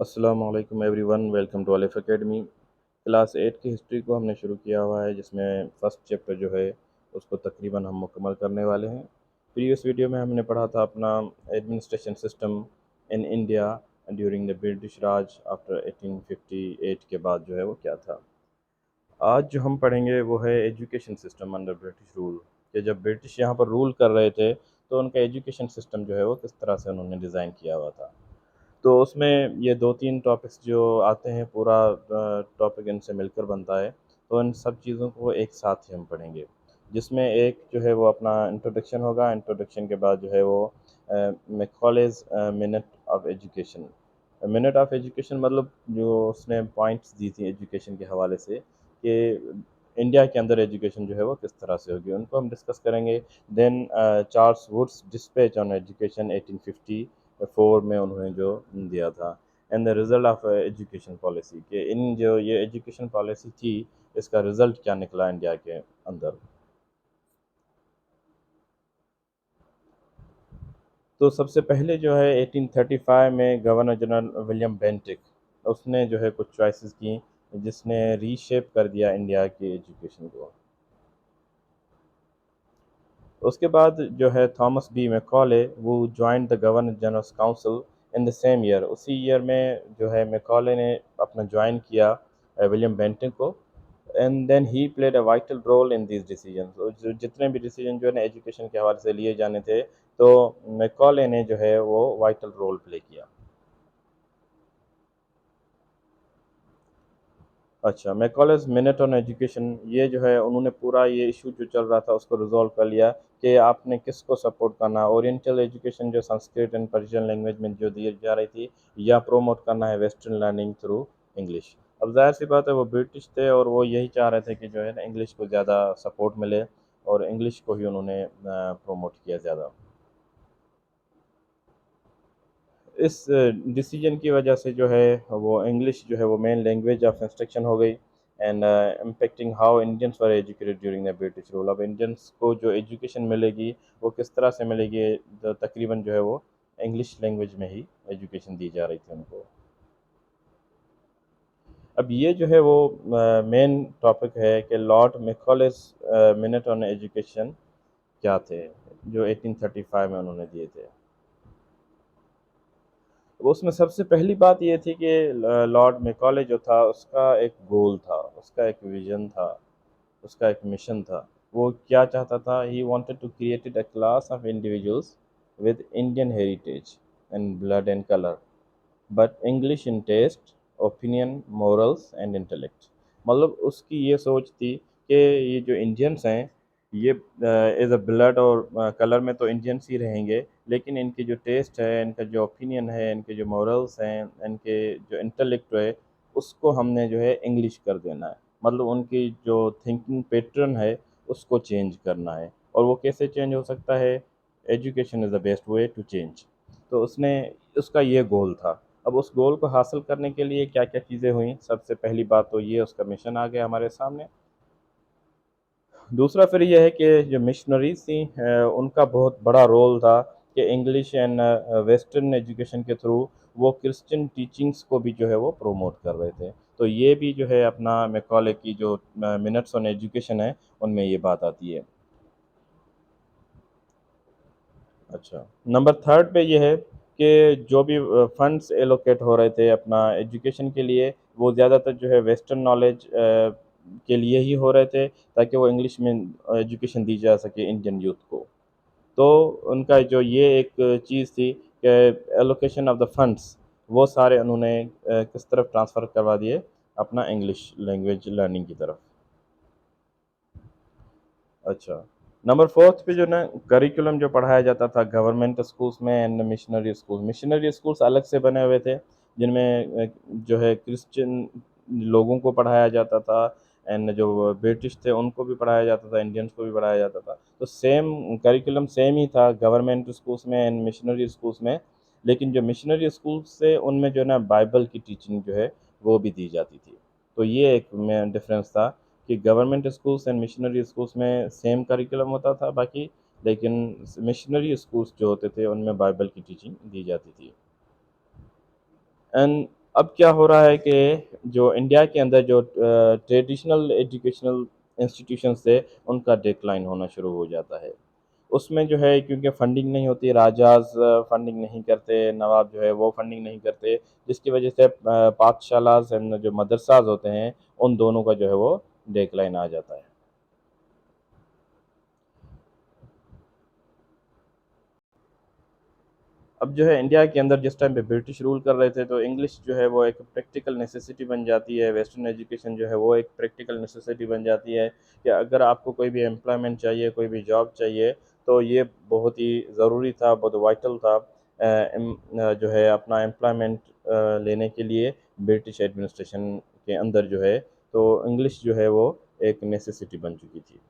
अस्सलाम वालेकुम everyone, welcome to अलिफ एकेडमी। क्लास 8 की हिस्ट्री को हमने शुरू किया हुआ है, जिसमें फ़र्स्ट चैप्टर जो है उसको तकरीबन हम मुकम्मल करने वाले हैं। प्रीवियस वीडियो में हमने पढ़ा था अपना administration system in India during the British Raj after 1858 के बाद जो है वो क्या था। आज जो हम पढ़ेंगे वो है education system under British rule, कि जब ब्रिटिश यहाँ पर रूल कर रहे थे तो उनका एजुकेशन सिस्टम जो है वो किस तरह से उन्होंने डिज़ाइन किया हुआ था। तो उसमें ये 2-3 टॉपिक्स जो आते हैं, पूरा टॉपिक इनसे मिलकर बनता है, तो इन सब चीज़ों को एक साथ ही हम पढ़ेंगे। जिसमें एक जो है वो अपना इंट्रोडक्शन होगा, इंट्रोडक्शन के बाद जो है वो Macaulay's minute of education. Minute of education मतलब जो उसने पॉइंट्स दी थी एजुकेशन के हवाले से, कि इंडिया के अंदर एजुकेशन जो है वो किस तरह से होगी, उनको हम डिस्कस करेंगे। Then Charles Wood's dispatch on education 1854 में उन्होंने जो दिया था, and the result of education policy, कि इन जो ये एजुकेशन पॉलिसी थी, इसका रिज़ल्ट क्या निकला इंडिया के अंदर। तो सबसे पहले जो है 1835 में गवर्नर जनरल विलियम बेंटिक, उसने जो है कुछ चॉइसेस की, जिसने रीशेप कर दिया इंडिया की एजुकेशन को। उसके बाद जो है थॉमस बी मैकॉले, वो joined the governor general's council in the same year. उसी ईयर में जो है मैकॉले ने अपना ज्वाइन किया विलियम बेंटिक को, and then he played a vital role in these decisions. और जो जितने भी डिसीजन जो है ना एजुकेशन के हवाले से लिए जाने थे, तो मैकॉले ने जो है वो वाइटल रोल प्ले किया। अच्छा, मैकॉलेज मिनट ऑन एजुकेशन, ये जो है उन्होंने पूरा ये इशू जो चल रहा था उसको रिजॉल्व कर लिया, कि आपने किसको सपोर्ट करना है, ओरिएंटल एजुकेशन जो संस्कृत एंड पर्शियन लैंग्वेज में जो दी जा रही थी, या प्रोमोट करना है वेस्टर्न लर्निंग थ्रू इंग्लिश। अब जाहिर सी बात है वो ब्रिटिश थे और वो यही चाह रहे थे कि जो है ना इंग्लिश को ज़्यादा सपोर्ट मिले, और इंग्लिश को ही उन्होंने प्रोमोट किया ज़्यादा। इस डिसीजन की वजह से जो है वो इंग्लिश जो है वो मेन लैंग्वेज ऑफ इंस्ट्रक्शन हो गई, and impacting how Indians were educated during the British rule. अब इंडियंस को जो एजुकेशन मिलेगी वो किस तरह से मिलेगी, तो तकरीबन जो है वो इंग्लिश लैंग्वेज में ही एजुकेशन दी जा रही थी उनको। अब ये जो है वो मेन टॉपिक है कि लॉर्ड मैकॉलेज मिनट ऑन एजुकेशन क्या थे, जो 1835 में उन्होंने दिए थे। तो उसमें सबसे पहली बात ये थी कि लॉर्ड मैकॉले जो था उसका एक गोल था, उसका एक विज़न था, उसका एक मिशन था। वो क्या चाहता था, he wanted to created a class of individuals with Indian heritage and blood and colour, but English in taste, opinion, morals and intellect. मतलब उसकी ये सोच थी कि ये जो इंडियंस हैं, ये एज अ ब्लड और कलर में तो इंडियंस ही रहेंगे, लेकिन इनकी जो टेस्ट है, इनका जो ओपिनियन है, इनके जो मोरल्स हैं, इनके जो इंटेलेक्ट है, उसको हमने जो है इंग्लिश कर देना है। मतलब उनकी जो थिंकिंग पैटर्न है उसको चेंज करना है। और वो कैसे चेंज हो सकता है, education is the best way to change. तो उसने, उसका ये गोल था। अब उस गोल को हासिल करने के लिए क्या क्या चीज़ें हुई, सबसे पहली बात तो ये उसका मिशन आ गया हमारे सामने। दूसरा फिर ये है कि जो मिशनरीज थी, उनका बहुत बड़ा रोल था, कि इंग्लिश एंड वेस्टर्न एजुकेशन के थ्रू वो क्रिश्चियन टीचिंग्स को भी जो है वो प्रोमोट कर रहे थे। तो ये भी जो है अपना मैकॉले की जो मिनट्स ऑन एजुकेशन है, उनमें ये बात आती है। अच्छा, नंबर थर्ड पे ये है कि जो भी फंड्स एलोकेट हो रहे थे अपना एजुकेशन के लिए, वो ज़्यादातर जो है वेस्टर्न नॉलेज के लिए ही हो रहे थे, ताकि वो इंग्लिश में एजुकेशन दी जा सके इंडियन यूथ को। तो उनका जो ये एक चीज़ थी कि एलोकेशन ऑफ द फंड्स, वो सारे उन्होंने किस तरफ ट्रांसफ़र करवा दिए, अपना इंग्लिश लैंग्वेज लर्निंग की तरफ। अच्छा, नंबर 4th पे जो ना करिकुलम जो पढ़ाया जाता था गवर्नमेंट स्कूल्स में एंड मिशनरी स्कूल्स अलग से बने हुए थे, जिनमें जो है क्रिश्चियन लोगों को पढ़ाया जाता था, एंड जो ब्रिटिश थे उनको भी पढ़ाया जाता था, इंडियंस को भी पढ़ाया जाता था। तो सेम करिकुलम सेम ही था गवर्नमेंट स्कूल्स में एंड मिशनरी स्कूल्स में, लेकिन जो मिशनरी स्कूल्स थे उनमें जो है ना बाइबल की टीचिंग जो है वो भी दी जाती थी। तो ये एक में डिफरेंस था, कि government schools and machinery schools में सेम करिकुलम होता था बाकी, लेकिन मिशनरी स्कूल्स जो होते थे उनमें बाइबल की टीचिंग दी जाती थी। एंड अब क्या हो रहा है कि जो इंडिया के अंदर जो ट्रेडिशनल एजुकेशनल इंस्टीट्यूशंस थे, उनका डिक्लाइन होना शुरू हो जाता है। उसमें जो है क्योंकि फंडिंग नहीं होती, राजाज़ फंडिंग नहीं करते, नवाब जो है वो फंडिंग नहीं करते, जिसकी वजह से पाठशालाज़ एंड जो मदरसाज़ होते हैं, उन दोनों का जो है वो डिक्लाइन आ जाता है। अब जो है इंडिया के अंदर जिस टाइम पे ब्रिटिश रूल कर रहे थे, तो इंग्लिश जो है वो एक प्रैक्टिकल नेसेसिटी बन जाती है। वेस्टर्न एजुकेशन जो है वो एक प्रैक्टिकल नेसेसिटी बन जाती है कि अगर आपको कोई भी एम्प्लॉयमेंट चाहिए, कोई भी जॉब चाहिए, तो ये बहुत ही ज़रूरी था, बहुत वाइटल था जो है अपना एम्प्लॉयमेंट लेने के लिए ब्रिटिश एडमिनिस्ट्रेशन के अंदर जो है, तो इंग्लिश जो है वो एक नेसेसिटी बन चुकी थी।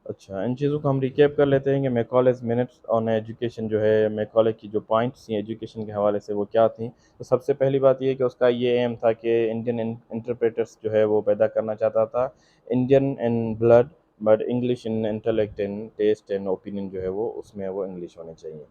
अच्छा, इन चीज़ों को हम रिकैप कर लेते हैं कि मैकॉलेज मिनट्स ऑन एजुकेशन जो है, मैकॉले की जो पॉइंट्स थी एजुकेशन के हवाले से वो क्या थी। तो सबसे पहली बात ये है कि उसका ये एम था कि इंडियन इंटरप्रेटर्स जो है वो पैदा करना चाहता था। Indian in blood but English in intellect and taste and opinion जो है वो उसमें वो इंग्लिश होनी चाहिए।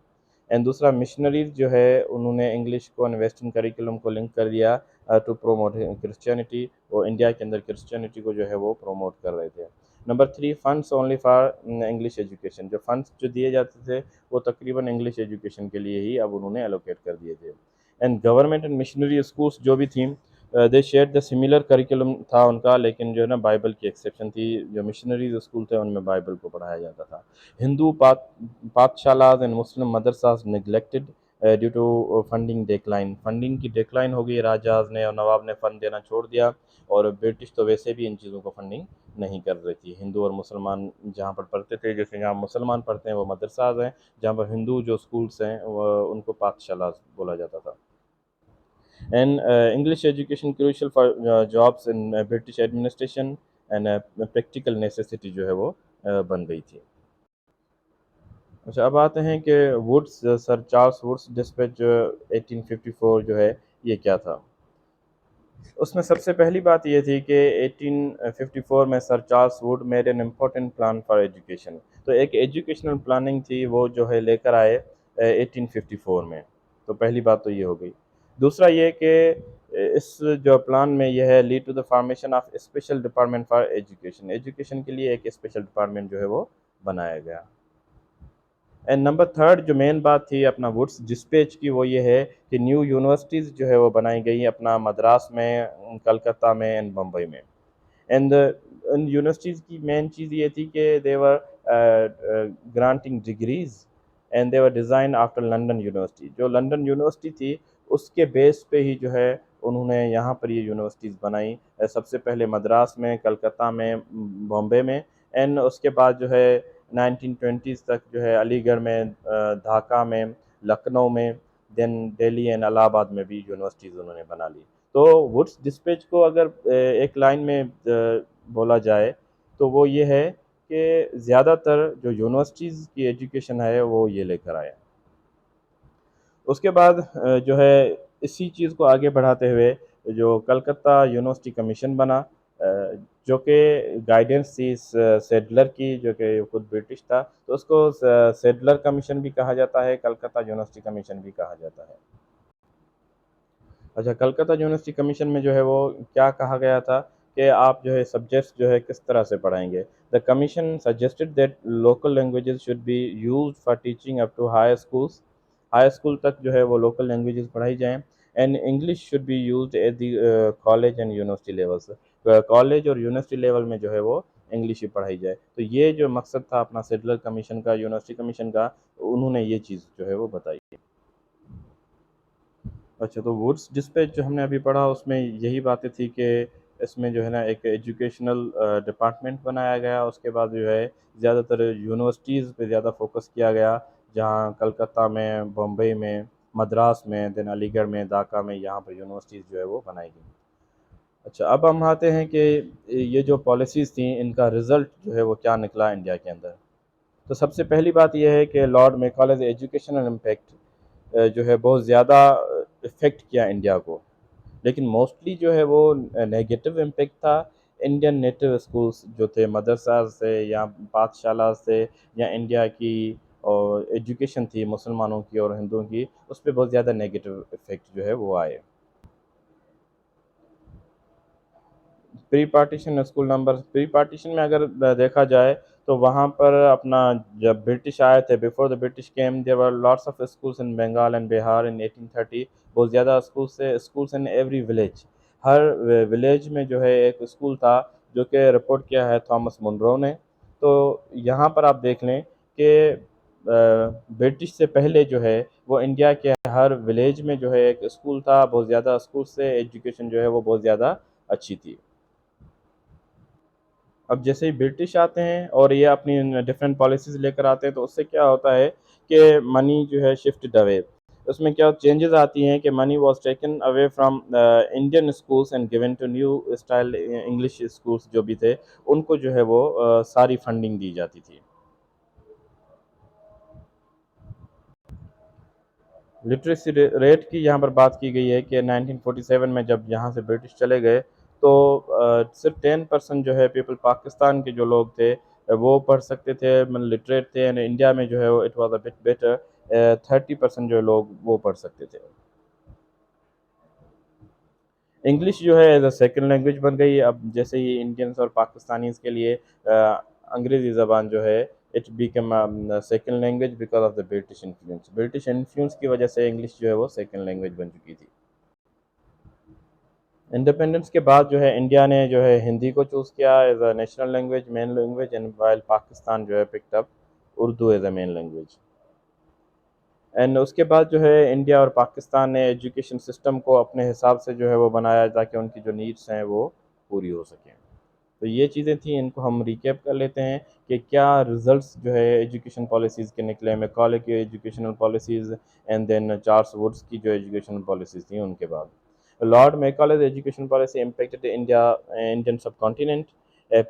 एंड दूसरा मिशनरीज़ जो है उन्होंने इंग्लिश को एंड वेस्टर्न करिकुलम को लिंक कर दिया टू प्रोमोट क्रिश्चियनिटी। वो इंडिया के अंदर क्रिश्चियनिटी को जो है वो प्रोमोट कर रहे थे। Number 3 funds only for English education. जो फंड्स जो दिए जाते थे वो तकरीबन इंग्लिश एजुकेशन के लिए ही अब उन्होंने एलोकेट कर दिए थे। And government and machinery schools जो भी थी, दे शेयर द सिमिलर करिकुलम था उनका, लेकिन जो है ना बाइबल की एक्सेप्शन थी। जो मिशनरीज स्कूल थे उनमें बाइबल को पढ़ाया जाता था। हिंदू पाठशालाज एंड मुस्लिम मदरसाज neglected due to funding decline. Funding की डिक्लाइन हो गई, राजाज ने और नवाब ने फ़ंड देना छोड़ दिया, और ब्रिटिश तो वैसे भी इन चीज़ों को फंडिंग नहीं कर रही थी। हिंदू और मुसलमान जहाँ पर पढ़ते थे, जैसे जहाँ मुसलमान पढ़ते हैं वो मदरसाज हैं, जहाँ पर हिंदू जो स्कूल्स हैं वो उनको पाठशाला बोला जाता था। And English education crucial for jobs in British administration and practical necessity जो है वो बन गई थी। अच्छा, अब आते हैं कि Wood's sir Charles Wood's dispatch 1854 जो है ये क्या था। उसमें सबसे पहली बात ये थी कि 1854 में sir Charles Wood made an important plan for education. तो एक एजुकेशनल प्लानिंग थी वो जो है लेकर आए 1854 में। तो पहली बात तो ये हो गई। दूसरा ये कि इस जो प्लान में यह है lead to the formation of special department for education. Education के लिए एक स्पेशल डिपार्टमेंट जो है वो बनाया गया। एंड नंबर थर्ड जो मेन बात थी अपना वुड्स डिस्पैच की, वो ये है कि न्यू यूनिवर्सिटीज़ जो है वो बनाई गई अपना मद्रास में, कलकत्ता में एंड बम्बई में। एंड इन यूनिवर्सिटीज़ की मेन चीज़ ये थी कि they were granting degrees and they were designed after London university. जो लंदन यूनिवर्सिटी थी उसके बेस पे ही जो है उन्होंने यहाँ पर ये यूनिवर्सिटीज़ बनाई। सबसे पहले मद्रास में, कलकत्ता में, बॉम्बे में, एंड उसके बाद जो है 1920s तक जो है अलीगढ़ में, ढाका में, लखनऊ में, देन दिल्ली एंड इलाहाबाद में भी यूनिवर्सिटीज़ उन्होंने बना ली। तो वुड्स डिस्पैच को अगर एक लाइन में बोला जाए तो वो ये है कि ज़्यादातर जो यूनिवर्सिटीज़ की एजुकेशन है वो ये लेकर आया। उसके बाद जो है इसी चीज़ को आगे बढ़ाते हुए जो कलकत्ता यूनिवर्सिटी कमीशन बना, जो कि गाइडेंस थी सेडलर की, जो कि खुद ब्रिटिश था, तो उसको सेडलर कमीशन भी कहा जाता है, कलकत्ता यूनिवर्सिटी कमीशन भी कहा जाता है। अच्छा, कलकत्ता यूनिवर्सिटी कमीशन में जो है वो क्या कहा गया था कि आप जो है सब्जेक्ट्स जो है किस तरह से पढ़ाएंगे। The commission suggested that local languages should be used for teaching up to high schools. High school तक जो है वो लोकल लैंग्वेजेस पढ़ाई जाएँ, and English should be used at the college and university levels. College और university level में जो है वो इंग्लिश ही पढ़ाई जाए। तो ये जो मकसद था अपना सेडलर कमीशन का, यूनिवर्सिटी कमीशन का, उन्होंने ये चीज़ जो है वो बताई। अच्छा, तो वुड्स डिस्पैच जो हमने अभी पढ़ा उसमें यही बातें थी कि इसमें जो है ना एक एजुकेशनल डिपार्टमेंट बनाया गया। उसके बाद जो है ज़्यादातर यूनिवर्सिटीज़ पे ज़्यादा फोकस किया गया, जहाँ कलकत्ता में, बम्बई में, मद्रास में, देन अलीगढ़ में, ढाका में, यहाँ पर यूनिवर्सिटीज़ जो है वो बनाई गई। अच्छा, अब हम आते हैं कि ये जो पॉलिसीज़ थी इनका रिज़ल्ट जो है वो क्या निकला इंडिया के अंदर। तो सबसे पहली बात ये है कि लॉर्ड मैकॉलेज एजुकेशनल इम्पैक्ट जो है बहुत ज़्यादा इफ़ेक्ट किया इंडिया को, लेकिन मोस्टली जो है वो नेगेटिव इम्पैक्ट था। इंडियन नेटिव स्कूल्स जो थे, मदरसा से या पाठशाला से, या इंडिया की और एजुकेशन थी मुसलमानों की और हिंदुओं की, उस पे बहुत ज़्यादा नेगेटिव इफ़ेक्ट जो है वो आए। Pre partition school number, pre partition में अगर देखा जाए तो वहाँ पर अपना जब ब्रिटिश आए थे, before the British came there were lots of schools in Bengal and Bihar in 1830। बहुत ज़्यादा स्कूल्स इन एवरी विलेज। हर विलेज में जो है एक स्कूल था, जो कि रिपोर्ट किया है थॉमस मुनरो ने। तो यहाँ पर आप देख लें कि ब्रिटिश से पहले जो है वो इंडिया के हर विलेज में जो है एक स्कूल था। बहुत ज़्यादा स्कूल से एजुकेशन जो है वो बहुत ज़्यादा अच्छी थी। अब जैसे ही ब्रिटिश आते हैं और ये अपनी डिफरेंट पॉलिसीज़ लेकर आते हैं, तो उससे क्या होता है कि मनी जो है शिफ्टेड अवे। उसमें क्या चेंजेस आती हैं कि money was taken away from Indian schools and given to new style English schools जो भी थे, उनको जो है वो सारी फंडिंग दी जाती थी। लिटरेसी रेट की यहाँ पर बात की गई है कि 1947 में जब यहाँ से ब्रिटिश चले गए, तो सिर्फ 10% जो है पीपल पाकिस्तान के जो लोग थे वो पढ़ सकते थे, मतलब लिटरेट थे। एंड इंडिया में जो है वो it was a bit better, 30% जो लोग वो पढ़ सकते थे। इंग्लिश जो है एज अ सेकेंड लैंग्वेज बन गई। अब जैसे ही इंडियंस और पाकिस्तानीज़ के लिए अंग्रेज़ी ज़बान जो है it become second language because of the British influence. British influence की वजह से इंग्लिश जो है वो सेकेंड लैंग्वेज बन चुकी थी। इंडिपेंडेंस के बाद जो है इंडिया ने जो है हिंदी को चूज़ किया as a national language, main language, and while Pakistan जो है picked up Urdu as a main language. And उसके बाद जो है इंडिया और पाकिस्तान ने एजुकेशन सिस्टम को अपने हिसाब से जो है वो बनाया, ताकि उनकी जो नीड्स हैं वो पूरी हो सकें। तो ये चीज़ें थी, इनको हम रिकैप कर लेते हैं कि क्या रिजल्ट्स जो है एजुकेशन पॉलिसीज़ के निकले, मैकॉले की educational policies and then Charles Woods की जो एजुकेशनल पॉलिसीज़ थी उनके बाद। Lord Macaulay's education policy impacted Indian subcontinent.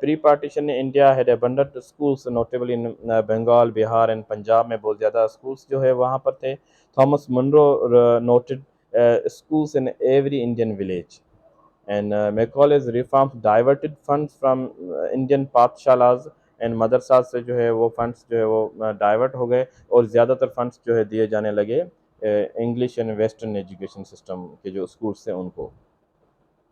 Pre-partition India had abundant schools, notably in Bengal, Bihar and Punjab में बहुत ज़्यादा स्कूल्स जो है वहाँ पर थे। Thomas Munro noted schools in every Indian village. And Macaulay's reforms diverted funds from Indian पाठशालाज and मदरसाज से जो है वो फंड्स जो है वो डाइवर्ट हो गए, और ज़्यादातर फंड्स जो है दिए जाने लगे English and western education system के जो स्कूल्स थे उनको।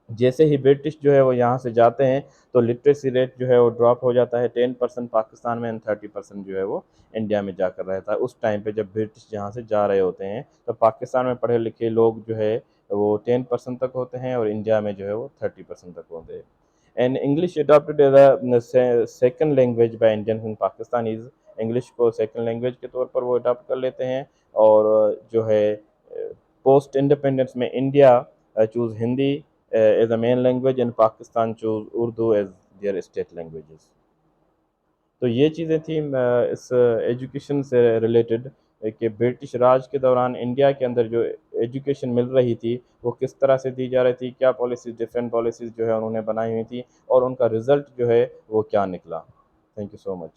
जैसे ही ब्रिटिश जो है वो यहाँ से जाते हैं, तो लिटरेसी रेट जो है वो ड्रॉप हो जाता है। 10% पाकिस्तान में एंड 30% जो है वो इंडिया में जाकर रहता है। उस टाइम पे जब ब्रिटिश यहाँ से जा रहे होते हैं, तो पाकिस्तान में पढ़े लिखे लोग जो है वो 10% तक होते हैं, और इंडिया में जो है वो 30% तक होते हैं। And English adopted as a second language by Indians in Pakistanis. English को सेकंड लैंग्वेज के तौर पर वो अडॉप्ट कर लेते हैं। और जो है पोस्ट इंडिपेंडेंस में India choose Hindi as a main language, and Pakistan chose Urdu as their state languages. तो ये चीज़ें थी इस एजुकेशन से रिलेटेड, कि ब्रिटिश राज के दौरान इंडिया के अंदर जो एजुकेशन मिल रही थी वो किस तरह से दी जा रही थी, क्या पॉलिसीज़, डिफरेंट पॉलिसीज़ जो है उन्होंने बनाई हुई थी, और उनका रिज़ल्ट जो है वो क्या निकला। Thank you so much.